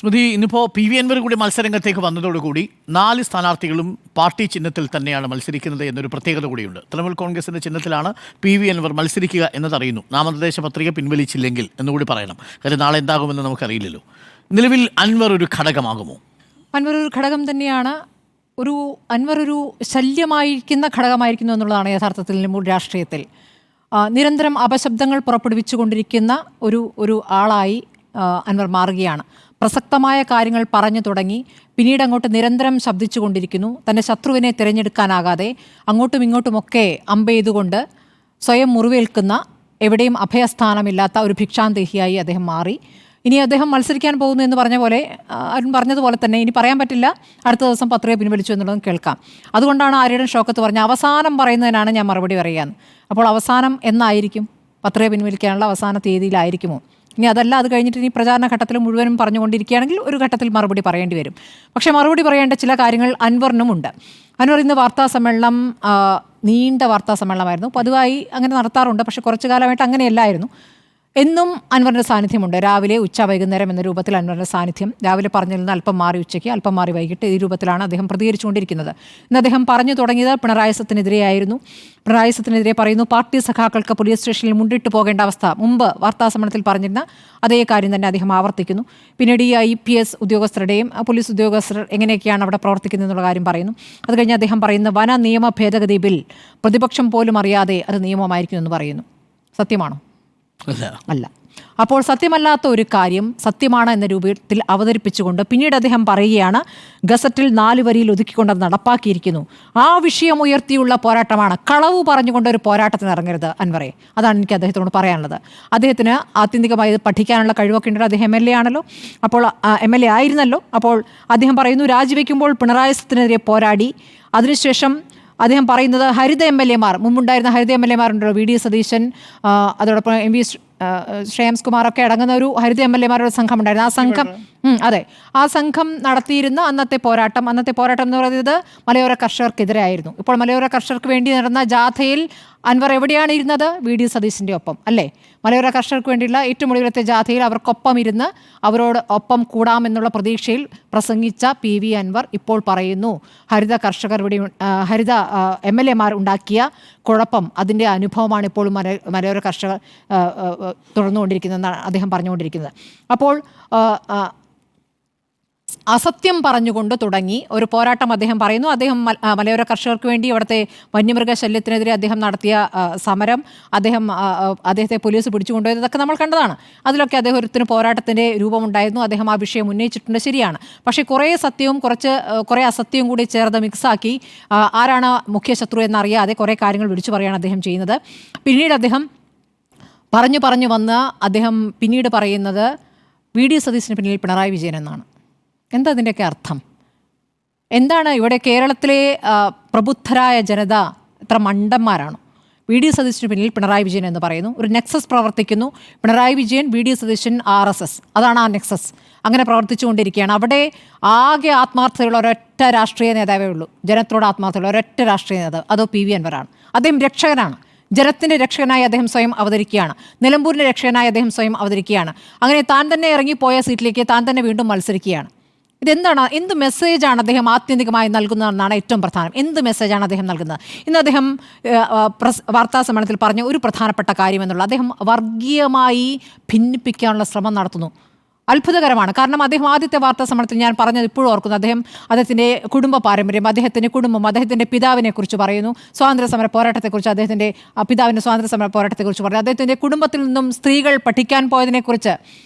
സ്മൃതി, ഇന്നിപ്പോൾ PV അൻവർ കൂടി മത്സരരംഗത്തേക്ക് വന്നതോടുകൂടി 4 സ്ഥാനാർത്ഥികളും പാർട്ടി ചിഹ്നത്തിൽ തന്നെയാണ് മത്സരിക്കുന്നത് എന്നൊരു പ്രത്യേകത കൂടിയുണ്ട്. തൃണമൂൽ കോൺഗ്രസിൻ്റെ ചിഹ്നത്തിലാണ് PV അൻവർ മത്സരിക്കുക എന്നതറിയുന്നു. നാമനിർദ്ദേശ പത്രിക പിൻവലിച്ചില്ലെങ്കിൽ എന്നുകൂടി പറയണം. കാര്യം നാളെ എന്താകുമെന്ന് നമുക്കറിയില്ലല്ലോ. നിലവിൽ അൻവർ ഒരു ഘടകമാകുമോ? അൻവർ ഒരു ഘടകം തന്നെയാണ്. അൻവർ ഒരു ശല്യമായിരിക്കുന്ന ഘടകമായിരിക്കുന്നു എന്നുള്ളതാണ് യഥാർത്ഥത്തിൽ രാഷ്ട്രീയത്തിൽ നിരന്തരം അപശബ്ദങ്ങൾ പുറപ്പെടുവിച്ചുകൊണ്ടിരിക്കുന്ന ഒരു ആളായി അൻവർ മാറുകയാണ്. പ്രസക്തമായ കാര്യങ്ങൾ പറഞ്ഞു തുടങ്ങി പിന്നീട് അങ്ങോട്ട് നിരന്തരം ശബ്ദിച്ചുകൊണ്ടിരിക്കുന്നു. തൻ്റെ ശത്രുവിനെ തിരഞ്ഞെടുക്കാനാകാതെ അങ്ങോട്ടും ഇങ്ങോട്ടുമൊക്കെ അമ്പെയ്തുകൊണ്ട് സ്വയം മുറിവേൽക്കുന്ന, എവിടെയും അഭയസ്ഥാനമില്ലാത്ത ഒരു ഭിക്ഷാന്തേഹിയായി അദ്ദേഹം മാറി. ഇനി അദ്ദേഹം മത്സരിക്കാൻ പോകുന്നു എന്ന് അരുൺ പറഞ്ഞതുപോലെ തന്നെ ഇനി പറയാൻ പറ്റില്ല. അടുത്ത ദിവസം പത്രിക പിൻവലിച്ചു എന്നുള്ളതും കേൾക്കാം. അതുകൊണ്ടാണ് ആര്യടൻ ഷൗക്കത്ത് പറഞ്ഞ അവസാനം പറയുന്നതിനാണ് ഞാൻ മറുപടി പറയാന്ന്. അപ്പോൾ അവസാനം എന്നായിരിക്കും? പത്രിക പിൻവലിക്കാനുള്ള അവസാന തീയതിയിലായിരിക്കുമോ? ഇനി അതല്ല, അത് കഴിഞ്ഞിട്ട് ഇനി പ്രചാരണ ഘട്ടത്തിൽ മുഴുവനും പറഞ്ഞുകൊണ്ടിരിക്കുകയാണെങ്കിൽ ഒരു ഘട്ടത്തിൽ മറുപടി പറയേണ്ടി വരും. പക്ഷേ മറുപടി പറയേണ്ട ചില കാര്യങ്ങൾ അൻവറിനുമുണ്ട്. അൻവർ ഇന്ന് വാർത്താസമ്മേളനം, നീണ്ട വാർത്താസമ്മേളനമായിരുന്നു. പതിവായി അങ്ങനെ നടത്താറുണ്ട്, പക്ഷേ കുറച്ചു കാലമായിട്ട് അങ്ങനെയല്ലായിരുന്നു. എന്നും അൻവറിൻ്റെ സാന്നിധ്യമുണ്ട്. രാവിലെ, ഉച്ച, വൈകുന്നേരം എന്ന രൂപത്തിൽ അൻവറിൻ്റെ സാന്നിധ്യം. രാവിലെ പറഞ്ഞിൽ നിന്ന് അല്പം മാറി ഉച്ചയ്ക്ക്, അല്പം മാറി വൈകിട്ട്, ഈ രൂപത്തിലാണ് അദ്ദേഹം പ്രതികരിച്ചുകൊണ്ടിരിക്കുന്നത്. ഇന്ന് അദ്ദേഹം പറഞ്ഞു തുടങ്ങിയത് പിണറായി സത്തിനെതിരെയായിരുന്നു. പിണറായി സത്തിനെതിരെ പറയുന്നു, പാർട്ടി സഖാക്കൾക്ക് പോലീസ് സ്റ്റേഷനിൽ മുണ്ടിട്ട് പോകേണ്ട അവസ്ഥ. മുമ്പ് വാർത്താസമ്മേളനത്തിൽ പറഞ്ഞിരുന്ന അതേ കാര്യം തന്നെ അദ്ദേഹം ആവർത്തിക്കുന്നു. പിന്നീട് ഈ IPS ഉദ്യോഗസ്ഥരുടെയും പോലീസ് ഉദ്യോഗസ്ഥർ എങ്ങനെയൊക്കെയാണ് അവിടെ പ്രവർത്തിക്കുന്നത് എന്നുള്ള കാര്യം പറയുന്നു. അത് കഴിഞ്ഞ് അദ്ദേഹം പറയുന്ന വന നിയമ ഭേദഗതി ബിൽ പ്രതിപക്ഷം പോലും അറിയാതെ അത് നിയമമായിരിക്കും എന്ന് പറയുന്നു. സത്യമാണോ? അല്ല. അപ്പോൾ സത്യമല്ലാത്ത ഒരു കാര്യം സത്യമാണ് എന്ന രൂപത്തിൽ അവതരിപ്പിച്ചുകൊണ്ട് പിന്നീട് അദ്ദേഹം പറയുകയാണ്, ഗസറ്റിൽ 4 വരിയിൽ ഒതുക്കിക്കൊണ്ട് അത് നടപ്പാക്കിയിരിക്കുന്നു. ആ വിഷയം ഉയർത്തിയുള്ള പോരാട്ടമാണ്. കളവ് പറഞ്ഞുകൊണ്ട് ഒരു പോരാട്ടത്തിന് ഇറങ്ങരുത് അൻവറെ. അതാണ് എനിക്ക് അദ്ദേഹത്തോട് പറയാനുള്ളത്. അദ്ദേഹത്തിന് ആത്യന്തികമായി പഠിക്കാനുള്ള കഴിവൊക്കെ ഉണ്ട്. അദ്ദേഹം MLA ആണല്ലോ, അപ്പോൾ MLA ആയിരുന്നല്ലോ. അപ്പോൾ അദ്ദേഹം പറയുന്നു, രാജിവെക്കുമ്പോൾ പിണറായി സത്തിനെതിരെ പോരാടി. അതിനുശേഷം അദ്ദേഹം പറയുന്നത് ഹരിത MLA മാർ, മുമ്പുണ്ടായിരുന്ന ഹരിത MLA മാരുണ്ടല്ലോ, VD സതീശൻ, അതോടൊപ്പം MV ശ്രേയംസ് കുമാറൊക്കെ അടങ്ങുന്ന ഒരു ഹരിത MLA മാരുടെ സംഘം ഉണ്ടായിരുന്നു. ആ സംഘം ആ സംഘം നടത്തിയിരുന്ന അന്നത്തെ പോരാട്ടം എന്ന് പറയുന്നത് മലയോര കർഷകർക്കെതിരെ ആയിരുന്നു. ഇപ്പോൾ മലയോര കർഷകർക്ക് വേണ്ടി നടന്ന ജാഥയിൽ അൻവർ എവിടെയാണ് ഇരുന്നത്? VD സതീശൻ്റെ ഒപ്പം അല്ലേ? മലയോര കർഷകർക്ക് വേണ്ടിയുള്ള ഏറ്റവും ഒടുവിലത്തെ ജാഥയിൽ അവർക്കൊപ്പം ഇരുന്ന് അവരോട് ഒപ്പം കൂടാമെന്നുള്ള പ്രതീക്ഷയിൽ പ്രസംഗിച്ച PV അൻവർ ഇപ്പോൾ പറയുന്നു, ഹരിത MLA മാർ ഉണ്ടാക്കിയ കുഴപ്പം, അതിൻ്റെ അനുഭവമാണ് ഇപ്പോൾ മലയോര കർഷകർ തുടർന്നുകൊണ്ടിരിക്കുന്നതെന്നാണ് അദ്ദേഹം പറഞ്ഞുകൊണ്ടിരിക്കുന്നത്. അപ്പോൾ അസത്യം പറഞ്ഞുകൊണ്ട് തുടങ്ങി ഒരു പോരാട്ടം അദ്ദേഹം പറയുന്നു. അദ്ദേഹം മലയോര കർഷകർക്ക് വേണ്ടി അവിടുത്തെ വന്യമൃഗ ശല്യത്തിനെതിരെ അദ്ദേഹം നടത്തിയ സമരം, അദ്ദേഹത്തെ പോലീസ് പിടിച്ചുകൊണ്ടുപോയത്, ഇതൊക്കെ നമ്മൾ കണ്ടതാണ്. അതിലൊക്കെ അദ്ദേഹത്തിന് പോരാട്ടത്തിൻ്റെ രൂപമുണ്ടായിരുന്നു. അദ്ദേഹം ആ വിഷയം ഉന്നയിച്ചിട്ടുണ്ട്, ശരിയാണ്. പക്ഷേ കുറേ സത്യവും കുറേ അസത്യവും കൂടി ചേർത്ത് മിക്സാക്കി ആരാണ് മുഖ്യ ശത്രു എന്നറിയാതെ കുറേ കാര്യങ്ങൾ വിളിച്ചു പറയുകയാണ് അദ്ദേഹം ചെയ്യുന്നത്. പിന്നീട് അദ്ദേഹം പറഞ്ഞു വന്ന് അദ്ദേഹം പിന്നീട് പറയുന്നത് VD സതീശന് പിന്നിൽ പിണറായി വിജയൻ എന്നാണ്. എന്താ അതിൻ്റെയൊക്കെ അർത്ഥം? എന്താണ് ഇവിടെ കേരളത്തിലെ പ്രബുദ്ധരായ ജനത എത്ര മണ്ടന്മാരാണോ? VD സതീശന് പിന്നിൽ പിണറായി വിജയൻ എന്ന് പറയുന്നു. ഒരു നെക്സസ് പ്രവർത്തിക്കുന്നു. പിണറായി വിജയൻ, VD സതീശൻ, RSS, അതാണ് ആ നെക്സസ്. അങ്ങനെ പ്രവർത്തിച്ചുകൊണ്ടിരിക്കുകയാണ്. അവിടെ ആകെ ആത്മാർത്ഥതയുള്ള ഒരൊറ്റ രാഷ്ട്രീയ നേതാവേ ഉള്ളൂ. ജനത്തോട് ആത്മാർത്ഥതയുള്ള ഒരൊറ്റ രാഷ്ട്രീയ നേതാവ്, അതോ PV അൻവറാണ്. അദ്ദേഹം രക്ഷകനാണ്. ജനത്തിൻ്റെ രക്ഷകനായി അദ്ദേഹം സ്വയം അവതരിക്കുകയാണ്. നിലമ്പൂരിൻ്റെ രക്ഷകനായി അദ്ദേഹം സ്വയം അവതരിക്കുകയാണ്. അങ്ങനെ താൻ തന്നെ ഇറങ്ങിപ്പോയ സീറ്റിലേക്ക് താൻ തന്നെ വീണ്ടും മത്സരിക്കുകയാണ്. ഇതെന്താണ്? എന്ത് മെസ്സേജാണ് അദ്ദേഹം ആത്യന്തികമായി നൽകുന്നതെന്നാണ് ഏറ്റവും പ്രധാനം. എന്ത് മെസ്സേജാണ് അദ്ദേഹം നൽകുന്നത്? ഇന്ന് അദ്ദേഹം വാർത്താ സമ്മേളനത്തിൽ പറഞ്ഞ ഒരു പ്രധാനപ്പെട്ട കാര്യം എന്നുള്ള, അദ്ദേഹം വർഗീയമായി ഭിന്നിപ്പിക്കാനുള്ള ശ്രമം നടത്തുന്നു. അത്ഭുതകരമാണ്. കാരണം അദ്ദേഹം ആദ്യത്തെ വാർത്താ സമ്മേളനത്തിൽ ഞാൻ പറഞ്ഞത് ഇപ്പോഴും ഓർക്കുന്നു. അദ്ദേഹത്തിൻ്റെ കുടുംബ പാരമ്പര്യം, അദ്ദേഹത്തിൻ്റെ കുടുംബം, അദ്ദേഹത്തിൻ്റെ പിതാവിനെ കുറിച്ച് പറയുന്നു, സ്വാതന്ത്ര്യ സമര പോരാട്ടത്തെക്കുറിച്ച്, അദ്ദേഹത്തിൻ്റെ പിതാവിൻ്റെ സ്വാതന്ത്ര്യ സമര പോരാട്ടത്തെക്കുറിച്ച് പറയുന്നു, അദ്ദേഹത്തിൻ്റെ കുടുംബത്തിൽ നിന്നും സ്ത്രീകൾ പഠിക്കാൻ പോയതിനെക്കുറിച്ച്,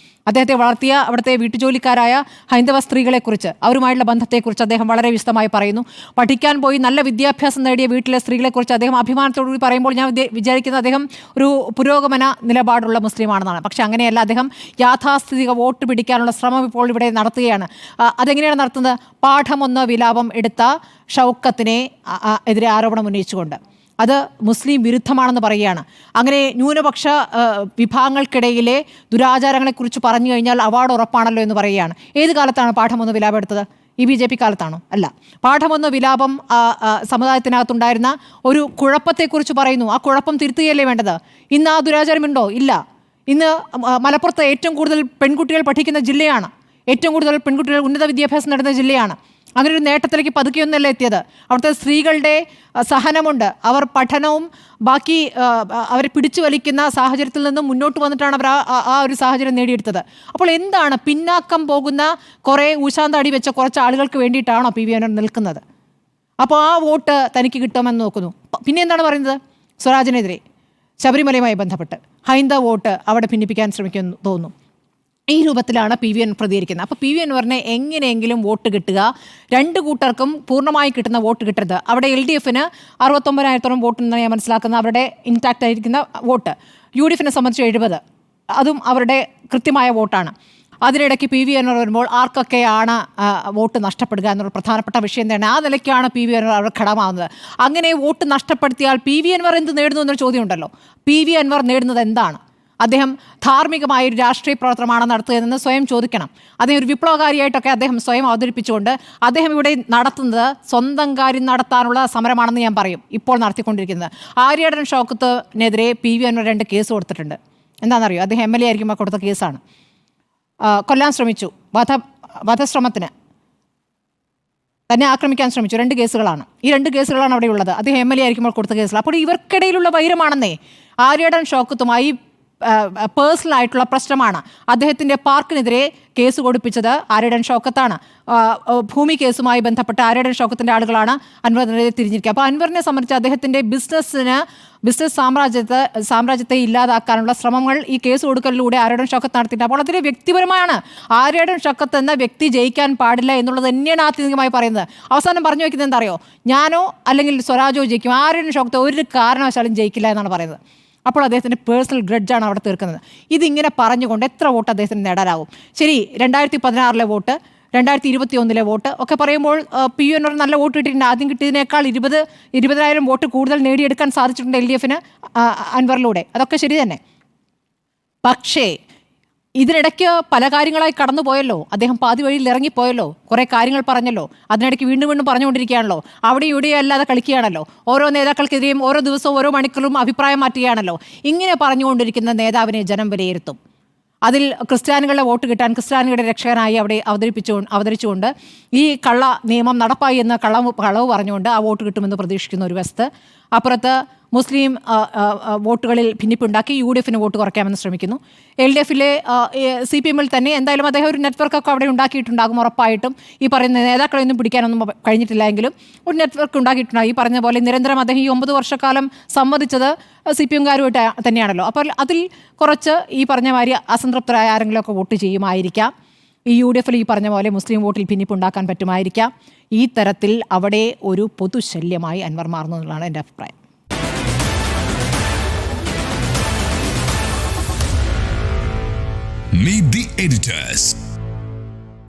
അദ്ദേഹത്തെ വളർത്തിയ അവിടുത്തെ വീട്ടുജോലിക്കാരായ ഹൈന്ദവ സ്ത്രീകളെക്കുറിച്ച്, അവരുമായുള്ള ബന്ധത്തെക്കുറിച്ച് അദ്ദേഹം വളരെ വിശദമായി പറയുന്നു. പഠിക്കാൻ പോയി നല്ല വിദ്യാഭ്യാസം നേടിയ വീട്ടിലെ സ്ത്രീകളെക്കുറിച്ച് അദ്ദേഹം അഭിമാനത്തോടുകൂടി പറയുമ്പോൾ ഞാൻ വിചാരിക്കുന്നത് അദ്ദേഹം ഒരു പുരോഗമന നിലപാടുള്ള മുസ്ലിമാണെന്നാണ്. പക്ഷേ അങ്ങനെയല്ല. അദ്ദേഹം യാഥാസ്ഥിതിക വോട്ട് പിടിക്കാനുള്ള ശ്രമം ഇപ്പോൾ ഇവിടെ നടത്തുകയാണ്. അതെങ്ങനെയാണ് നടത്തുന്നത്? പാഠമൊന്ന് വിലാപം എടുത്ത ഷൗക്കത്തിനെ എതിരെ ആരോപണം ഉന്നയിച്ചുകൊണ്ട് അത് മുസ്ലിം വിരുദ്ധമാണെന്ന് പറയുകയാണ്. അങ്ങനെ ന്യൂനപക്ഷ വിഭാഗങ്ങൾക്കിടയിലെ ദുരാചാരങ്ങളെക്കുറിച്ച് പറഞ്ഞു കഴിഞ്ഞാൽ അവാർഡ് ഉറപ്പാണല്ലോ എന്ന് പറയുകയാണ്. ഏത് കാലത്താണ് പാഠമൊന്ന് വിലാപം എടുത്തത്? ഈ BJP കാലത്താണോ? അല്ല. പാഠമൊന്ന് വിലാപം സമുദായത്തിനകത്തുണ്ടായിരുന്ന ഒരു കുഴപ്പത്തെക്കുറിച്ച് പറയുന്നു. ആ കുഴപ്പം തിരുത്തുകയല്ലേ വേണ്ടത്? ഇന്ന് ആ ദുരാചാരമുണ്ടോ? ഇല്ല. ഇന്ന് മലപ്പുറത്ത് ഏറ്റവും കൂടുതൽ പെൺകുട്ടികൾ പഠിക്കുന്ന ജില്ലയാണ്. ഏറ്റവും കൂടുതൽ പെൺകുട്ടികൾ ഉന്നത വിദ്യാഭ്യാസം നേടുന്ന ജില്ലയാണ്. അങ്ങനെ ഒരു നേട്ടത്തിലേക്ക് പതുക്കെയൊന്നല്ല എത്തിയത്. അവിടുത്തെ സ്ത്രീകളുടെ സഹനമുണ്ട്. അവർ പഠനവും ബാക്കി അവരെ പിടിച്ചു വലിക്കുന്ന സാഹചര്യത്തിൽ നിന്നും മുന്നോട്ട് വന്നിട്ടാണ് അവർ ആ ഒരു സാഹചര്യം നേടിയെടുത്തത്. അപ്പോൾ എന്താണ് പിന്നാക്കം പോകുന്ന കുറേ ഊശാന്താടി വെച്ച കുറച്ച് ആളുകൾക്ക് വേണ്ടിയിട്ടാണോ പി വി അൻവർ നിൽക്കുന്നത്? അപ്പോൾ ആ വോട്ട് തനിക്ക് കിട്ടുമെന്ന് നോക്കുന്നു. പിന്നെ എന്താണ് പറയുന്നത്? സ്വരാജിനെതിരെ ശബരിമലയുമായി ബന്ധപ്പെട്ട് ഹൈന്ദവ വോട്ട് അവിടെ ഭിന്നിപ്പിക്കാൻ ശ്രമിക്കുമെന്ന് തോന്നുന്നു. ഈ രൂപത്തിലാണ് പി വി അൻവർ പ്രതികരിക്കുന്നത്. അപ്പോൾ പി വി അൻവറിനെ എങ്ങനെയെങ്കിലും വോട്ട് കിട്ടുക, രണ്ട് കൂട്ടർക്കും പൂർണ്ണമായി കിട്ടുന്ന വോട്ട് കിട്ടരുത്. അവിടെ LDFന് 69,000 വോട്ടെന്നാണ് ഞാൻ മനസ്സിലാക്കുന്നത്, അവരുടെ ഇൻടാക്റ്റ് ആയിരിക്കുന്ന വോട്ട്. UDFനെ സംബന്ധിച്ച് 70, അതും അവരുടെ കൃത്യമായ വോട്ടാണ്. അതിനിടയ്ക്ക് പി വി അൻവർ വരുമ്പോൾ ആർക്കൊക്കെയാണ് വോട്ട് നഷ്ടപ്പെടുക എന്നുള്ള പ്രധാനപ്പെട്ട വിഷയം തന്നെ. ആ നിലയ്ക്കാണ് പി വി അൻവർ അവർ ഘടകമാവുന്നത്. അങ്ങനെ വോട്ട് നഷ്ടപ്പെടുത്തിയാൽ പി വി അൻവർ എന്ത് നേടുന്നു എന്നൊരു ചോദ്യം ഉണ്ടല്ലോ. പി വി അൻവർ നേടുന്നത് എന്താണ്? അദ്ദേഹം ധാർമ്മികമായ ഒരു രാഷ്ട്രീയ പ്രവർത്തനമാണ് നടത്തുകയെന്ന് സ്വയം ചോദിക്കണം. അദ്ദേഹം ഒരു വിപ്ലവകാരിയായിട്ടൊക്കെ അദ്ദേഹം സ്വയം അവതരിപ്പിച്ചുകൊണ്ട് അദ്ദേഹം ഇവിടെ നടത്തുന്നത് സ്വന്തം കാര്യം നടത്താനുള്ള സമരമാണെന്ന് ഞാൻ പറയും ഇപ്പോൾ നടത്തിക്കൊണ്ടിരിക്കുന്നത്. ആര്യാടൻ ഷൗക്കത്തിനെതിരെ പി വി അൻവർ 2 കേസ് കൊടുത്തിട്ടുണ്ട്. എന്താണെന്നറിയോ? അദ്ദേഹം MLA ആയിരിക്കുമ്പോൾ കൊടുത്ത കേസാണ്. കൊല്ലാൻ ശ്രമിച്ചു, വധശ്രമത്തിന് തന്നെ ആക്രമിക്കാൻ ശ്രമിച്ചു. 2 കേസുകളാണ്. ഈ 2 കേസുകളാണ് അവിടെ ഉള്ളത്. അദ്ദേഹം MLA ആയിരിക്കുമ്പോൾ കൊടുത്ത കേസുകൾ. അപ്പോൾ ഇവർക്കിടയിലുള്ള വൈരമാണെന്നേ. ആര്യാടൻ ഷൗക്കത്തുമായി പേഴ്സണലായിട്ടുള്ള പ്രശ്നമാണ്. അദ്ദേഹത്തിൻ്റെ പാർക്കിനെതിരെ കേസ് കൊടുപ്പിച്ചത് ആര്യാടൻ ഷൗക്കത്താണ്. ഭൂമി കേസുമായി ബന്ധപ്പെട്ട് ആര്യാടൻ ഷൗക്കത്തിൻ്റെ ആളുകളാണ് അൻവറിനെതിരെ തിരിഞ്ഞിരിക്കുക. അപ്പോൾ അൻവറിനെ സംബന്ധിച്ച് അദ്ദേഹത്തിൻ്റെ ബിസിനസ് സാമ്രാജ്യത്തെ ഇല്ലാതാക്കാനുള്ള ശ്രമങ്ങൾ ഈ കേസ് കൊടുക്കലിലൂടെ ആര്യാടൻ ഷൗക്കത്ത് നടത്തിയിട്ട്. അപ്പോൾ അതിൽ വ്യക്തിപരമാണ്. ആര്യാടൻ ഷൗക്കത്ത് എന്ന വ്യക്തി ജയിക്കാൻ പാടില്ല എന്നുള്ളത് തന്നെയാണ് ആത്യന്തികമായി പറയുന്നത്. അവസാനം പറഞ്ഞു വയ്ക്കുന്നത് എന്താ അറിയോ? ഞാനോ അല്ലെങ്കിൽ സ്വരാജോ ജയിക്കും, ആര്യാടൻ ഷൗക്കത്ത് ഒരു കാരണവശാലും ജയിക്കില്ല എന്നാണ് പറയുന്നത്. അപ്പോൾ അദ്ദേഹത്തിൻ്റെ പേഴ്സണൽ ഗ്രഡ്ജാണ് അവിടെ തീർക്കുന്നത്. ഇതിങ്ങനെ പറഞ്ഞുകൊണ്ട് എത്ര വോട്ട് അദ്ദേഹത്തിന് നേടാനാവും? ശരി, 2016 വോട്ട്, 2021 വോട്ട് ഒക്കെ പറയുമ്പോൾ പി വി അൻവർ നല്ല വോട്ട് കിട്ടിയിട്ടുണ്ട്. ആദ്യം കിട്ടിയതിനേക്കാൾ 20,000 വോട്ട് കൂടുതൽ നേടിയെടുക്കാൻ സാധിച്ചിട്ടുണ്ട് LDFന് അൻവറിലൂടെ. അതൊക്കെ ശരി തന്നെ. പക്ഷേ ഇതിനിടയ്ക്ക് പല കാര്യങ്ങളായി കടന്നു പോയല്ലോ. അദ്ദേഹം പാതി വഴിയിൽ ഇറങ്ങിപ്പോയല്ലോ. കുറേ കാര്യങ്ങൾ പറഞ്ഞല്ലോ. അതിനിടയ്ക്ക് വീണ്ടും വീണ്ടും പറഞ്ഞുകൊണ്ടിരിക്കുകയാണല്ലോ. അവിടെ ഇവിടെ അല്ലാതെ കളിക്കുകയാണല്ലോ. ഓരോ നേതാക്കൾക്കെതിരെയും ഓരോ ദിവസവും ഓരോ മണിക്കൂറും അഭിപ്രായം മാറ്റുകയാണല്ലോ. ഇങ്ങനെ പറഞ്ഞുകൊണ്ടിരിക്കുന്ന നേതാവിനെ ജനം വിലയിരുത്തും. അതിൽ ക്രിസ്ത്യാനികളുടെ വോട്ട് കിട്ടാൻ ക്രിസ്ത്യാനികളുടെ രക്ഷകനായി അവിടെ അവതരിച്ചുകൊണ്ട് ഈ കള്ള നിയമം നടപ്പായി എന്ന കളവ് പറഞ്ഞുകൊണ്ട് ആ വോട്ട് കിട്ടുമെന്ന് പ്രതീക്ഷിക്കുന്ന ഒരു വശത്ത്, അപ്പുറത്ത് മുസ്ലിം വോട്ടുകളിൽ ഭിന്നിപ്പുണ്ടാക്കി UDFന് വോട്ട് കുറയ്ക്കാമെന്ന് ശ്രമിക്കുന്നു. LDFിലെ CPMൽ തന്നെ എന്തായാലും അദ്ദേഹം ഒരു നെറ്റ്വർക്കൊക്കെ അവിടെ ഉണ്ടാക്കിയിട്ടുണ്ടാകും ഉറപ്പായിട്ടും. ഈ പറയുന്ന നേതാക്കളെയൊന്നും പിടിക്കാനൊന്നും കഴിഞ്ഞിട്ടില്ല എങ്കിലും ഒരു നെറ്റ്വർക്ക് ഉണ്ടാക്കിയിട്ടുണ്ടാകും. ഈ പറഞ്ഞ പോലെ നിരന്തരം അദ്ദേഹം ഈ 9 വർഷക്കാലം സമ്മതിച്ചത് CPMകാരുമായിട്ട് തന്നെയാണല്ലോ. അപ്പോൾ അതിൽ കുറച്ച് ഈ പറഞ്ഞ മാതിരി അസംതൃപ്തരായ ആരെങ്കിലുമൊക്കെ വോട്ട് ചെയ്യുമായിരിക്കാം. ഈ UDFിൽ ഈ പറഞ്ഞ പോലെ മുസ്ലിം വോട്ടിൽ ഭിന്നിപ്പുണ്ടാക്കാൻ പറ്റുമായിരിക്കാം. ഈ തരത്തിൽ അവിടെ ഒരു പൊതുശല്യമായി അൻവർ മാറുന്നു എന്നുള്ളതാണ് എൻ്റെ അഭിപ്രായം. Meet the editors.